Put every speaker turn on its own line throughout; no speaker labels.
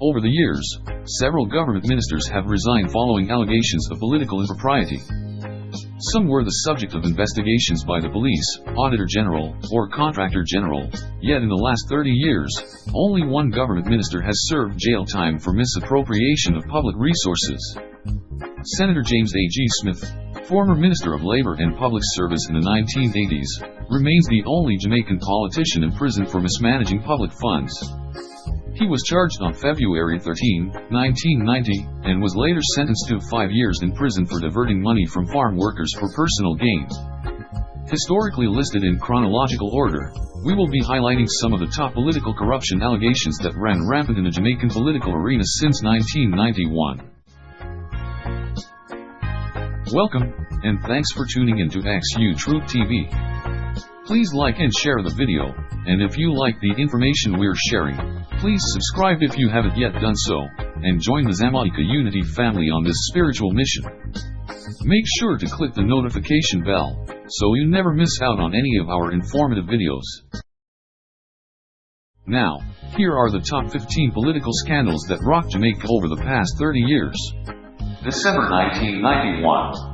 Over the years, several government ministers have resigned following allegations of political impropriety. Some were the subject of investigations by the police, auditor general, or contractor general, yet in the last 30 years, only one government minister has served jail time for misappropriation of public resources. Senator James A.G. Smith, former Minister of Labor and Public Service in the 1980s, remains the only Jamaican politician imprisoned for mismanaging public funds. He was charged on February 13, 1990, and was later sentenced to 5 years in prison for diverting money from farm workers for personal gain. Historically listed in chronological order, we will be highlighting some of the top political corruption allegations that ran rampant in the Jamaican political arena since 1991. Welcome, and thanks for tuning in to XU Truth TV. Please like and share the video, and if you like the information we're sharing, please subscribe if you haven't yet done so, and join the Xaymaca Unity family on this spiritual mission. Make sure to click the notification bell, so you never miss out on any of our informative videos. Now, here are the top 15 political scandals that rocked Jamaica over the past 30 years. December 1991.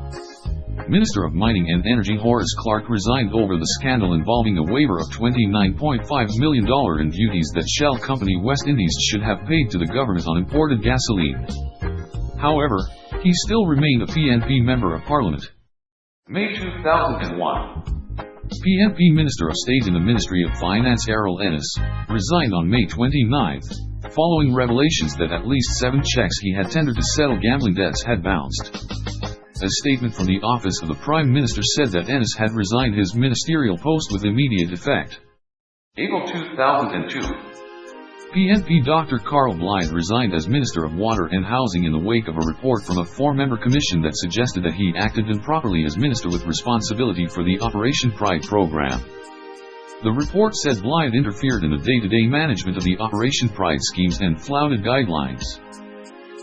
Minister of Mining and Energy Horace Clark resigned over the scandal involving a waiver of $29.5 million in duties that Shell Company West Indies should have paid to the government on imported gasoline. However, he still remained a PNP Member of Parliament. May 2001. PNP Minister of State in the Ministry of Finance Errol Ennis resigned on May 29, following revelations that at least 7 checks he had tendered to settle gambling debts had bounced. A statement from the office of the Prime Minister said that Ennis had resigned his ministerial post with immediate effect. April 2002. PNP Dr. Carl Blythe resigned as Minister of Water and Housing in the wake of a report from a 4-member commission that suggested that he acted improperly as Minister with responsibility for the Operation Pride program. The report said Blythe interfered in the day-to-day management of the Operation Pride schemes and flouted guidelines.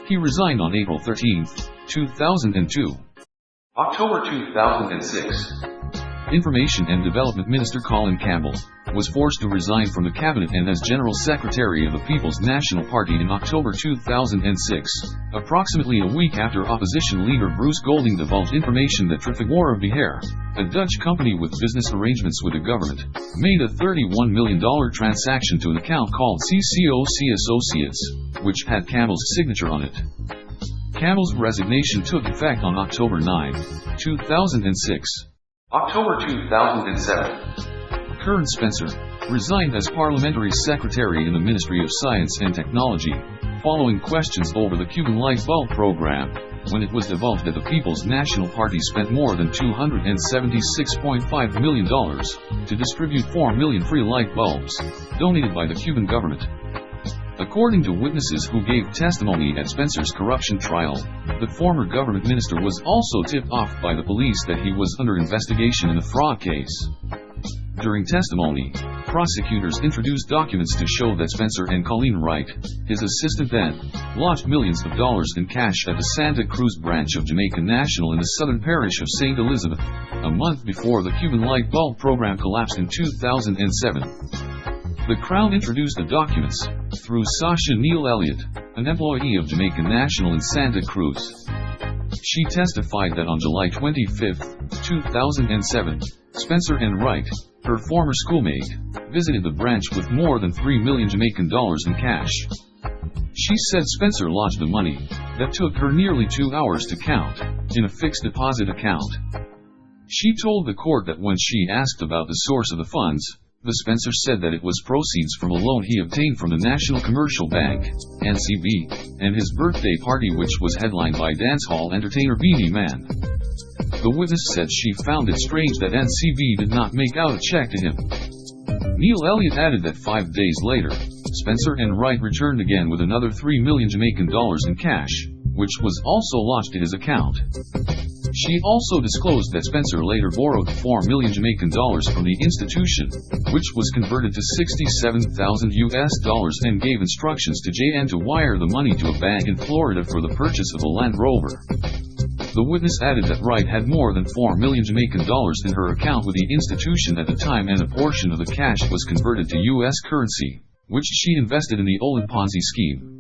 He resigned on April 13, 2002. October 2006. Information and Development Minister Colin Campbell was forced to resign from the cabinet and as General Secretary of the People's National Party in October 2006, approximately a week after opposition leader Bruce Golding divulged information that Trafigura Beheer, a Dutch company with business arrangements with the government, made a $31 million transaction to an account called CCOC Associates, which had Campbell's signature on it. Campbell's resignation took effect on October 9, 2006. October 2007. Kern Spencer resigned as Parliamentary Secretary in the Ministry of Science and Technology, following questions over the Cuban light bulb program, when it was divulged that the People's National Party spent more than $276.5 million to distribute 4 million free light bulbs, donated by the Cuban government. According to witnesses who gave testimony at Spencer's corruption trial, the former government minister was also tipped off by the police that he was under investigation in a fraud case. During testimony, prosecutors introduced documents to show that Spencer and Colleen Wright, his assistant then, lodged millions of dollars in cash at the Santa Cruz branch of Jamaica National in the southern parish of St. Elizabeth, a month before the Cuban light bulb program collapsed in 2007. The Crown introduced the documents through Sasha Neal Elliott, an employee of Jamaica National in Santa Cruz. She testified that on July 25, 2007, Spencer and Wright, her former schoolmate, visited the branch with more than $3 million Jamaican dollars in cash. She said Spencer lodged the money, that took her nearly 2 hours to count, in a fixed deposit account. She told the court that when she asked about the source of the funds, the Spencer said that it was proceeds from a loan he obtained from the National Commercial Bank, NCB, and his birthday party, which was headlined by dancehall entertainer Beanie Man. The witness said she found it strange that NCB did not make out a check to him. Neal Elliott added that 5 days later, Spencer and Wright returned again with another $3 million Jamaican dollars in cash, which was also lodged to his account. She also disclosed that Spencer later borrowed $4 million Jamaican dollars from the institution, which was converted to $67,000 and gave instructions to JN to wire the money to a bank in Florida for the purchase of a Land Rover. The witness added that Wright had more than $4 million Jamaican dollars in her account with the institution at the time, and a portion of the cash was converted to U.S. currency, which she invested in the Olin Ponzi scheme.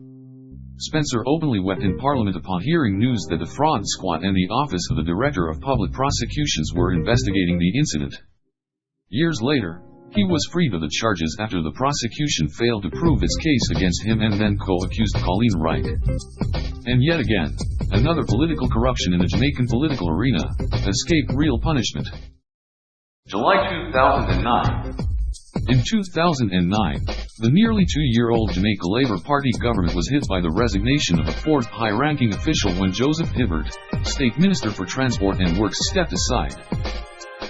Spencer openly wept in Parliament upon hearing news that the Fraud Squad and the Office of the Director of Public Prosecutions were investigating the incident. Years later, he was freed of the charges after the prosecution failed to prove its case against him and then co-accused Colleen Wright. And yet again, another political corruption in the Jamaican political arena escaped real punishment. July 2009. In 2009, the nearly 2-year-old Jamaica Labour Party government was hit by the resignation of a fourth high-ranking official when Joseph Hibbert, State Minister for Transport and Works, stepped aside.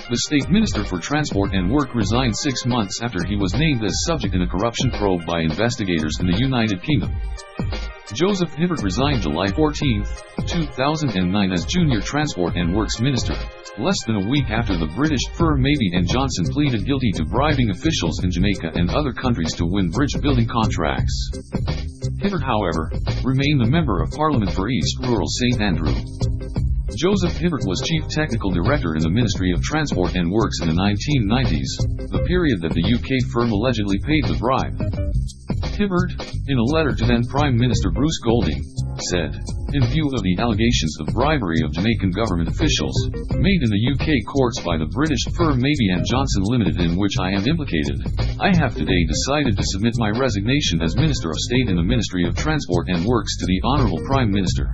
The State Minister for Transport and Work resigned 6 months after he was named as subject in a corruption probe by investigators in the United Kingdom. Joseph Hibbert resigned July 14, 2009 as Junior Transport and Works Minister, less than a week after the British firm Mabey and Johnson pleaded guilty to bribing officials in Jamaica and other countries to win bridge-building contracts. Hibbert, however, remained the Member of Parliament for East Rural St Andrew. Joseph Hibbert was Chief Technical Director in the Ministry of Transport and Works in the 1990s, the period that the UK firm allegedly paid the bribe. Hibbert, in a letter to then Prime Minister Bruce Golding, said, "In view of the allegations of bribery of Jamaican government officials, made in the UK courts by the British firm Mabey and Johnson Limited in which I am implicated, I have today decided to submit my resignation as Minister of State in the Ministry of Transport and Works to the Honourable Prime Minister."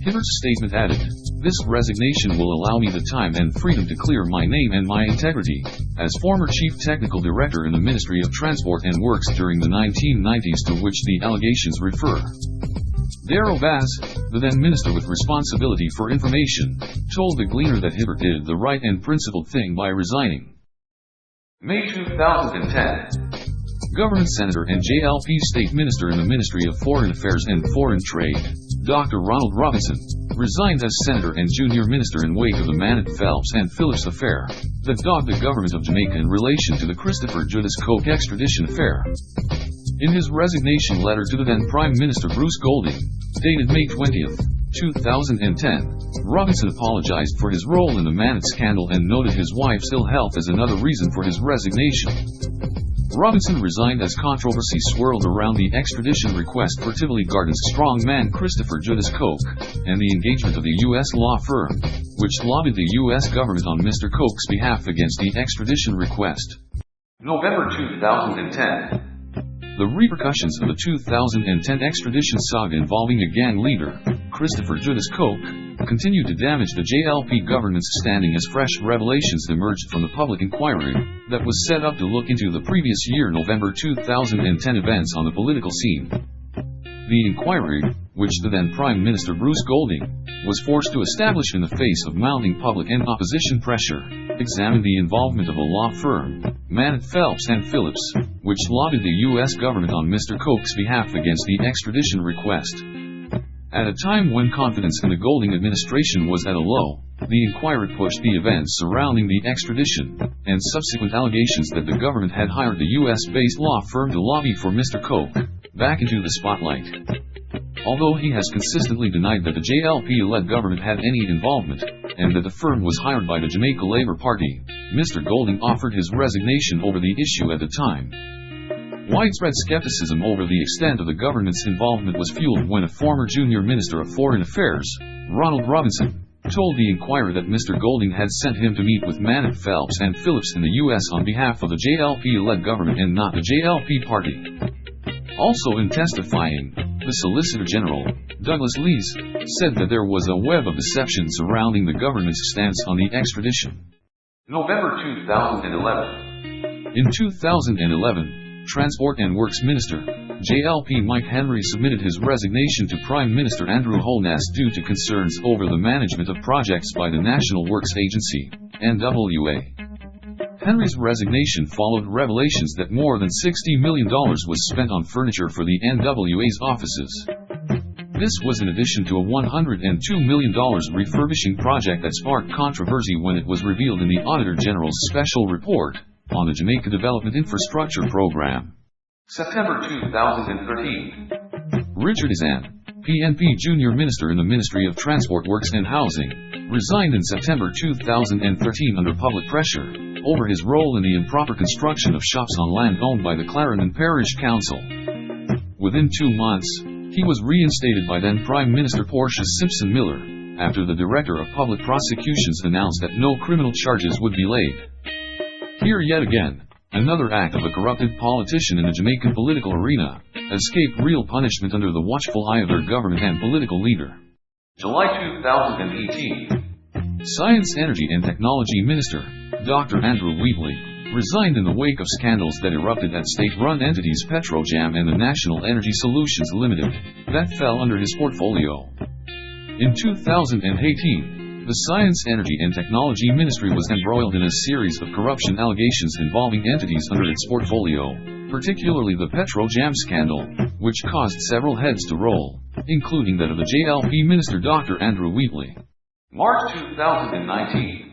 Hibbert's statement added, "This resignation will allow me the time and freedom to clear my name and my integrity, as former Chief Technical Director in the Ministry of Transport and Works during the 1990s to which the allegations refer." Darrell Bass, the then Minister with responsibility for information, told the Gleaner that Hibbert did the right and principled thing by resigning. May 2010. Government Senator and JLP State Minister in the Ministry of Foreign Affairs and Foreign Trade, Dr. Ronald Robinson, resigned as Senator and Junior Minister in wake of the Manette Phelps and Phillips affair that dogged the government of Jamaica in relation to the Christopher Judas Coke extradition affair. In his resignation letter to the then Prime Minister Bruce Golding, dated May 20, 2010, Robinson apologized for his role in the Manette scandal and noted his wife's ill health as another reason for his resignation. Robinson resigned as controversy swirled around the extradition request for Tivoli Gardens strongman Christopher Judas Coke, and the engagement of the U.S. law firm, which lobbied the U.S. government on Mr. Coke's behalf against the extradition request. November 2010. The repercussions of the 2010 extradition saga involving a gang leader, Christopher Judas Coke, continued to damage the JLP government's standing as fresh revelations emerged from the public inquiry that was set up to look into the previous year November 2010 events on the political scene. The inquiry, which the then Prime Minister Bruce Golding was forced to establish in the face of mounting public and opposition pressure, examined the involvement of a law firm, Manette Phelps and Phillips, which lobbied the U.S. government on Mr. Coke's behalf against the extradition request. At a time when confidence in the Golding administration was at a low, the inquiry pushed the events surrounding the extradition and subsequent allegations that the government had hired the U.S.-based law firm to lobby for Mr. Coke back into the spotlight. Although he has consistently denied that the JLP-led government had any involvement, and that the firm was hired by the Jamaica Labour Party, Mr. Golding offered his resignation over the issue at the time. Widespread skepticism over the extent of the government's involvement was fueled when a former Junior Minister of Foreign Affairs, Ronald Robinson, told the Inquirer that Mr. Golding had sent him to meet with Manette Phelps and Phillips in the U.S. on behalf of the JLP-led government and not the JLP party. Also in testifying, the Solicitor General, Douglas Lees, said that there was a web of deception surrounding the government's stance on the extradition. November 2011. In 2011, Transport and Works Minister, JLP Mike Henry submitted his resignation to Prime Minister Andrew Holness due to concerns over the management of projects by the National Works Agency, NWA. Henry's resignation followed revelations that more than $60 million was spent on furniture for the NWA's offices. This was in addition to a $102 million refurbishing project that sparked controversy when it was revealed in the Auditor General's special report on the Jamaica Development Infrastructure Program. September 2013. Richard Izan, PNP Junior Minister in the Ministry of Transport Works and Housing, resigned in September 2013 under public pressure over his role in the improper construction of shops on land owned by the Clarendon Parish Council. Within 2 months, He was reinstated by then Prime Minister Portia Simpson Miller, after the Director of Public Prosecutions announced that no criminal charges would be laid. Here yet again, another act of a corrupted politician in the Jamaican political arena, escaped real punishment under the watchful eye of their government and political leader. July 2018. Science, Energy and Technology Minister, Dr. Andrew Wheatley, resigned in the wake of scandals that erupted at state-run entities Petrojam and the National Energy Solutions Limited, that fell under his portfolio. In 2018, the Science, Energy and Technology Ministry was embroiled in a series of corruption allegations involving entities under its portfolio, particularly the Petrojam scandal, which caused several heads to roll, including that of the JLP Minister Dr. Andrew Wheatley. March 2019.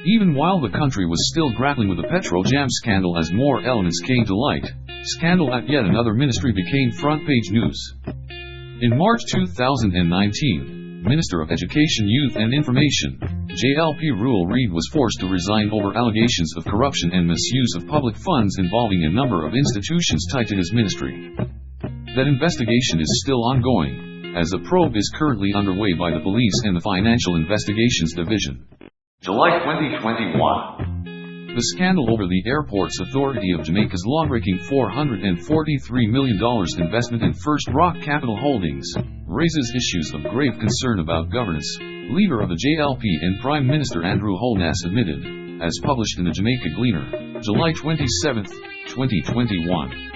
Even while the country was still grappling with the Petrojam scandal as more elements came to light, scandal at yet another ministry became front-page news. In March 2019, Minister of Education, Youth and Information, JLP Rule Reid was forced to resign over allegations of corruption and misuse of public funds involving a number of institutions tied to his ministry. That investigation is still ongoing, as a probe is currently underway by the Police and the Financial Investigations Division. July 2021. The scandal over the Airports Authority of Jamaica's law-breaking $443 million investment in First Rock Capital Holdings raises issues of grave concern about governance, leader of the JLP and Prime Minister Andrew Holness admitted, as published in the Jamaica Gleaner, July 27, 2021.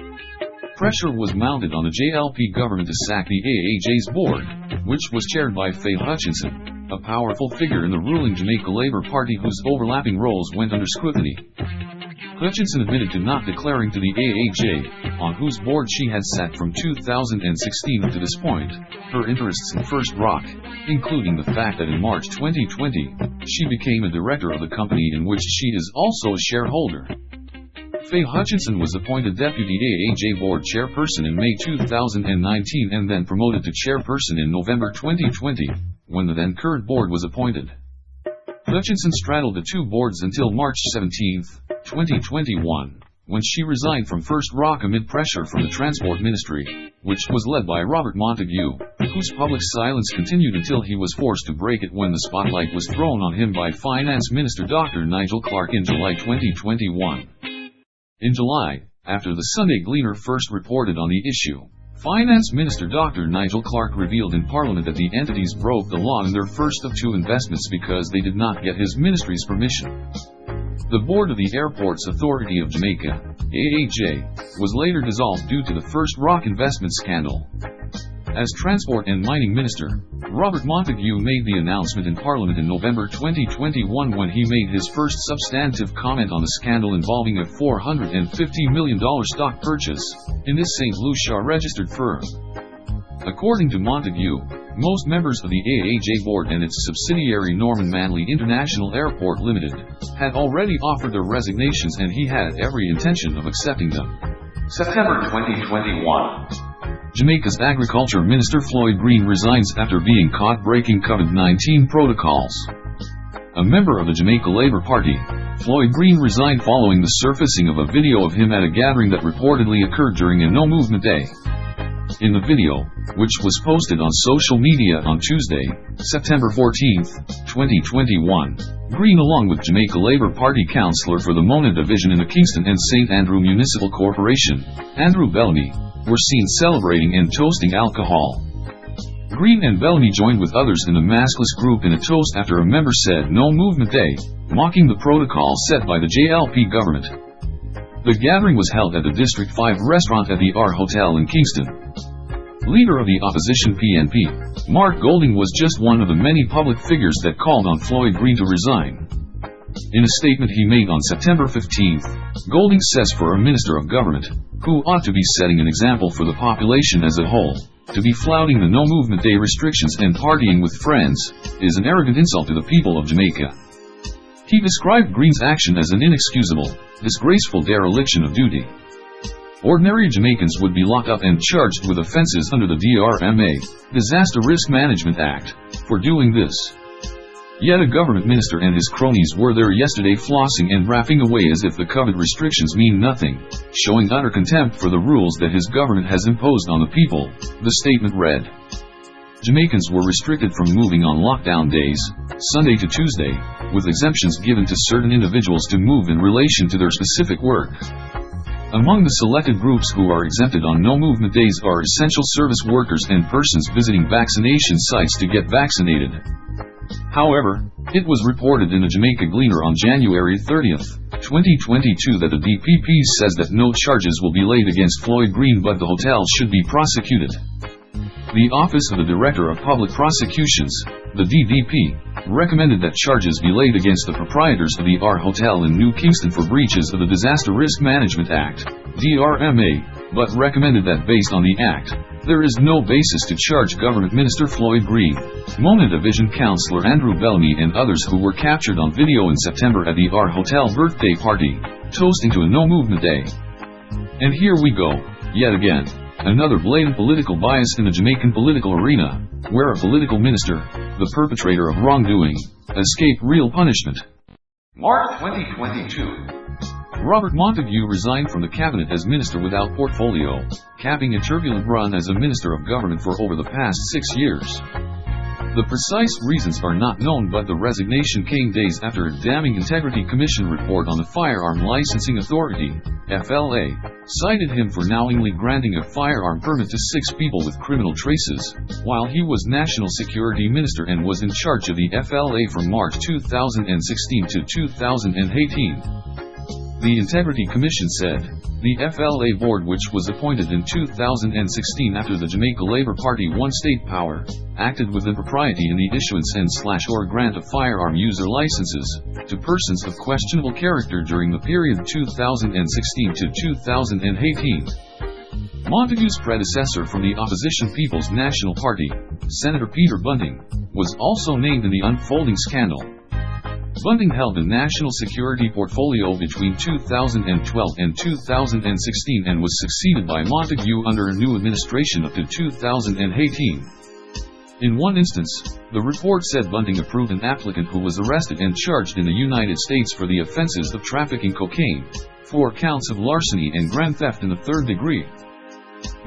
Pressure was mounted on the JLP government to sack the AAJ's board, which was chaired by Faye Hutchinson, a powerful figure in the ruling Jamaica Labour Party whose overlapping roles went under scrutiny. Hutchinson admitted to not declaring to the AAJ, on whose board she had sat from 2016 to this point, her interests in First Rock, including the fact that in March 2020, she became a director of the company in which she is also a shareholder. Faye Hutchinson was appointed Deputy AAJ Board Chairperson in May 2019 and then promoted to Chairperson in November 2020, when the then current board was appointed. Hutchinson straddled the two boards until March 17, 2021, when she resigned from First Rock amid pressure from the Transport Ministry, which was led by Robert Montague, whose public silence continued until he was forced to break it when the spotlight was thrown on him by Finance Minister Dr. Nigel Clark in July 2021. In July, after the Sunday Gleaner first reported on the issue, Finance Minister Dr. Nigel Clark revealed in Parliament that the entities broke the law in their first of two investments because they did not get his ministry's permission. The board of the Airports Authority of Jamaica, AAJ, was later dissolved due to the First Rock investment scandal. As Transport and Mining Minister, Robert Montague made the announcement in Parliament in November 2021 when he made his first substantive comment on the scandal involving a $450 million stock purchase in this St. Lucia registered firm. According to Montague, most members of the AAJ board and its subsidiary Norman Manley International Airport Limited had already offered their resignations and he had every intention of accepting them. September 2021. Jamaica's Agriculture Minister Floyd Green resigns after being caught breaking COVID-19 protocols. A member of the Jamaica Labour Party, Floyd Green resigned following the surfacing of a video of him at a gathering that reportedly occurred during a No Movement Day. In the video, which was posted on social media on Tuesday, September 14, 2021, Green along with Jamaica Labour Party councillor for the Mona Division in the Kingston and St. Andrew Municipal Corporation, Andrew Bellamy, were seen celebrating and toasting alcohol. Green and Bellamy joined with others in the maskless group in a toast after a member said No Movement Day, mocking the protocol set by the JLP government. The gathering was held at the District 5 restaurant at the R Hotel in Kingston. Leader of the opposition PNP, Mark Golding was just one of the many public figures that called on Floyd Green to resign. In a statement he made on September 15, Golding says for a minister of government, who ought to be setting an example for the population as a whole, to be flouting the No Movement Day restrictions and partying with friends, is an arrogant insult to the people of Jamaica. He described Green's action as an inexcusable, disgraceful dereliction of duty. Ordinary Jamaicans would be locked up and charged with offenses under the DRMA, Disaster Risk Management Act, for doing this. Yet a government minister and his cronies were there yesterday flossing and rapping away as if the COVID restrictions mean nothing, showing utter contempt for the rules that his government has imposed on the people, the statement read. Jamaicans were restricted from moving on lockdown days, Sunday to Tuesday, with exemptions given to certain individuals to move in relation to their specific work. Among the selected groups who are exempted on no-movement days are essential service workers and persons visiting vaccination sites to get vaccinated. However, it was reported in a Jamaica Gleaner on January 30, 2022 that the DPP says that no charges will be laid against Floyd Green, but the hotel should be prosecuted. The Office of the Director of Public Prosecutions, the DDP, recommended that charges be laid against the proprietors of the R Hotel in New Kingston for breaches of the Disaster Risk Management Act, DRMA, but recommended that based on the Act, there is no basis to charge Government Minister Floyd Green, Mona Division Councillor Andrew Bellamy and others who were captured on video in September at the R Hotel birthday party, toasting to a no-movement day. And here we go, yet again. Another blatant political bias in the Jamaican political arena, where a political minister, the perpetrator of wrongdoing, escaped real punishment.
March 2022.
Robert Montague resigned from the cabinet as minister without portfolio, capping a turbulent run as a minister of government for over the past 6 years. The precise reasons are not known, but the resignation came days after a damning Integrity Commission report on the Firearm Licensing Authority, FLA, cited him for knowingly granting a firearm permit to 6 people with criminal traces, while he was National Security Minister and was in charge of the FLA from March 2016 to 2018. The Integrity Commission said, the FLA board, which was appointed in 2016 after the Jamaica Labour Party won state power, acted with impropriety in the issuance and/or grant of firearm user licenses to persons of questionable character during the period 2016 to 2018. Montague's predecessor from the opposition People's National Party, Senator Peter Bunting, was also named in the unfolding scandal. Bunting held the national security portfolio between 2012 and 2016 and was succeeded by Montague under a new administration up to 2018. In one instance, the report said Bunting approved an applicant who was arrested and charged in the United States for the offenses of trafficking cocaine, 4 counts of larceny and grand theft in the 3rd degree.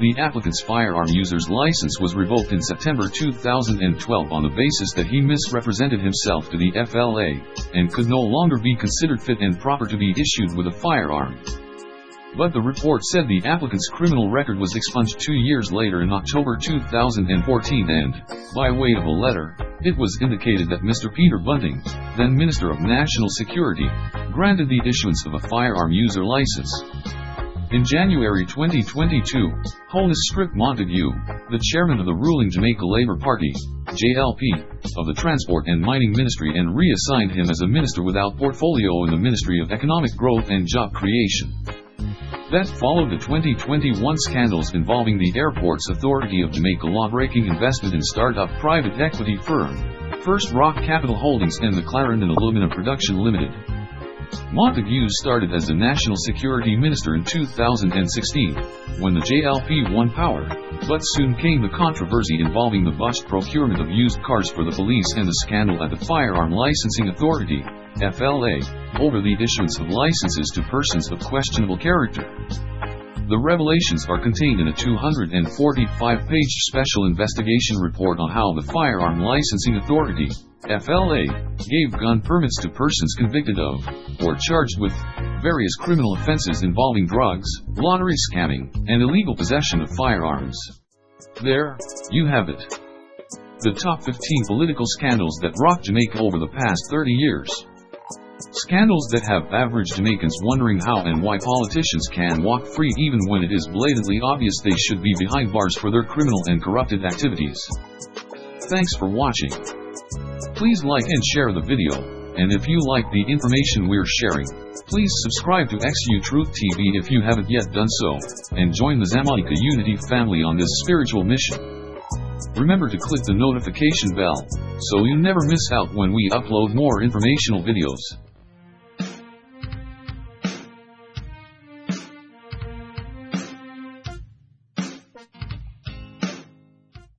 The applicant's firearm user's license was revoked in September 2012 on the basis that he misrepresented himself to the FLA, and could no longer be considered fit and proper to be issued with a firearm. But the report said the applicant's criminal record was expunged 2 years later in October 2014 and, by way of a letter, it was indicated that Mr. Peter Bunting, then Minister of National Security, granted the issuance of a firearm user license. In January 2022, Holness stripped Montague, the chairman of the ruling Jamaica Labour Party, JLP, of the Transport and Mining Ministry and reassigned him as a minister without portfolio in the Ministry of Economic Growth and Job Creation. That followed the 2021 scandals involving the Airports Authority of Jamaica law-breaking investment in start-up private equity firm, First Rock Capital Holdings and the Clarendon Alumina Production Limited. Montague started as the National Security Minister in 2016, when the JLP won power, but soon came the controversy involving the botched procurement of used cars for the police and the scandal at the Firearm Licensing Authority, FLA, over the issuance of licenses to persons of questionable character. The revelations are contained in a 245-page special investigation report on how the Firearm Licensing Authority, FLA, gave gun permits to persons convicted of, or charged with, various criminal offenses involving drugs, lottery scamming, and illegal possession of firearms. There, you have it. The top 15 political scandals that rocked Jamaica over the past 30 years. Scandals that have average Jamaicans wondering how and why politicians can walk free even when it is blatantly obvious they should be behind bars for their criminal and corrupted activities. Thanks for watching. Please like and share the video, and if you like the information we're sharing, please subscribe to XU Truth TV if you haven't yet done so, and join the Xaymaca Unity family on this spiritual mission. Remember to click the notification bell, so you never miss out when we upload more informational videos.